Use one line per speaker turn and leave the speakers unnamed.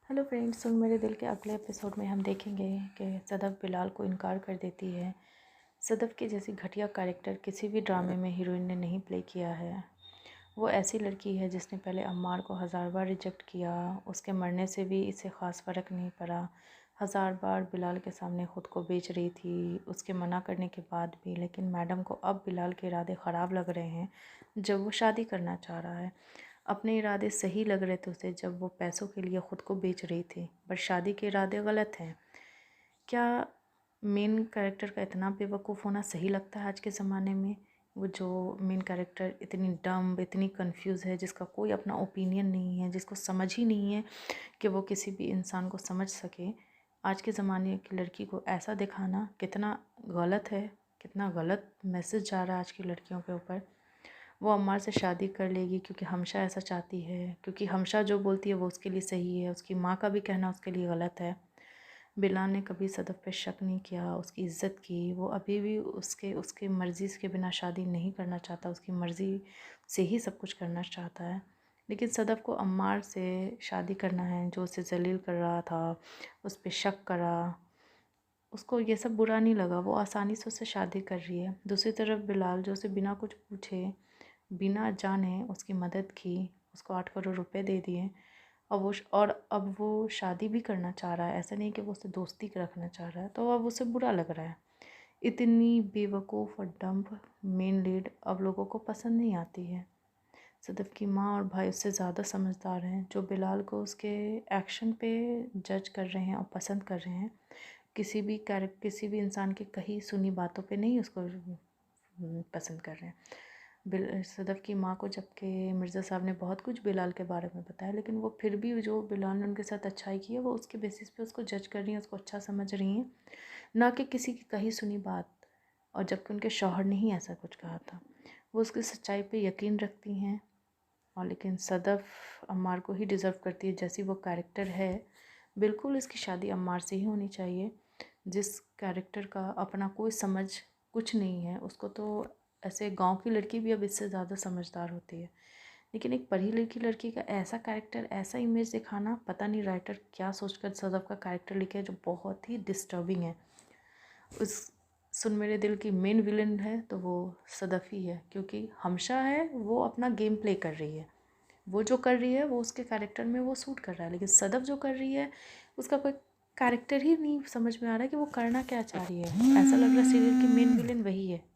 Hello friends, सुन मेरे दिल के अगले एपिसोड में हम देखेंगे कि सदफ़ बिलाल को इनकार कर देती है। सदफ़ की जैसी घटिया कैरेक्टर किसी भी ड्रामे में हीरोइन ने नहीं प्ले किया है। वो ऐसी लड़की है जिसने पहले अम्मार को हज़ार बार रिजेक्ट किया, उसके मरने से भी इसे ख़ास फ़र्क नहीं पड़ा। हज़ार बार बिलाल के सामने ख़ुद को बेच रही थी उसके मना करने के बाद भी, लेकिन मैडम को अब बिलाल के इरादे ख़राब लग रहे हैं जब वो शादी करना चाह रहा है। अपने इरादे सही लग रहे थे उसे जब वो पैसों के लिए ख़ुद को बेच रही थी, पर शादी के इरादे गलत हैं। क्या मेन कैरेक्टर का इतना बेवकूफ़ होना सही लगता है आज के ज़माने में? वो जो मेन कैरेक्टर इतनी डम्ब, इतनी कंफ्यूज है, जिसका कोई अपना ओपिनियन नहीं है, जिसको समझ ही नहीं है कि वो किसी भी इंसान को समझ सके। आज के ज़माने की लड़की को ऐसा दिखाना कितना गलत है, कितना गलत मैसेज जा रहा है आज की लड़कियों के ऊपर। वो अम्मार से शादी कर लेगी क्योंकि हमशा ऐसा चाहती है, क्योंकि हमशा जो बोलती है वो उसके लिए सही है, उसकी माँ का भी कहना उसके लिए गलत है। बिलाल ने कभी सदफ़ पे शक नहीं किया, उसकी इज़्ज़त की। वो अभी भी उसके उसके मर्ज़ी के बिना शादी नहीं करना चाहता, उसकी मर्ज़ी से ही सब कुछ करना चाहता है। लेकिन सदफ़ को अम्मार से शादी करना है, जो उसे ज़लील कर रहा था, उस पे शक करा, उसको ये सब बुरा नहीं लगा। वो आसानी से उससे शादी कर रही है। दूसरी तरफ बिलाल, जो उसे बिना कुछ पूछे, बिना जाने उसकी मदद की, उसको 8 करोड़ रुपए दे दिए, और अब वो शादी भी करना चाह रहा है। ऐसा नहीं कि वो उससे दोस्ती रखना चाह रहा है, तो अब उसे बुरा लग रहा है। इतनी बेवकूफ़ और डम्ब मेन लीड अब लोगों को पसंद नहीं आती है। सदफ़ की माँ और भाई उससे ज़्यादा समझदार हैं, जो बिलाल को उसके एक्शन पे जज कर रहे हैं और पसंद कर रहे हैं। किसी भी इंसान की कही सुनी बातों पे नहीं उसको पसंद कर रहे हैं। सदफ़ की माँ को जबकि मिर्ज़ा साहब ने बहुत कुछ बिलाल के बारे में बताया, लेकिन वो फिर भी जो बिलाल ने उनके साथ अच्छाई की है वो उसके बेसिस पे उसको जज कर रही हैं, उसको अच्छा समझ रही हैं, ना कि किसी की कही सुनी बात। और जबकि उनके शौहर ने ही ऐसा कुछ कहा था, वो उसकी सच्चाई पे यकीन रखती हैं। और लेकिन सदफ़ अम्मार को ही डिज़र्व करती है, जैसी वो कैरेक्टर है। बिल्कुल इसकी शादी अम्मार से ही होनी चाहिए। जिस कैरेक्टर का अपना कोई समझ कुछ नहीं है, उसको तो ऐसे गांव की लड़की भी अब इससे ज़्यादा समझदार होती है। लेकिन एक पढ़ी लिखी लड़की का ऐसा कैरेक्टर, ऐसा इमेज दिखाना, पता नहीं राइटर क्या सोचकर सदफ़ का कैरेक्टर लिखे है, जो बहुत ही डिस्टर्बिंग है। उस सुन मेरे दिल की मेन विलन है तो वो सदफ़ ही है, क्योंकि हमशा है वो अपना गेम प्ले कर रही है। वो जो कर रही है वो उसके कैरेक्टर में वो सूट कर रहा है, लेकिन सदफ़ जो कर रही है उसका कोई कैरेक्टर ही नहीं समझ में आ रहा है कि वो करना क्या चाह रही है। ऐसा लग रहा है सीरियल की मेन विलेन वही है।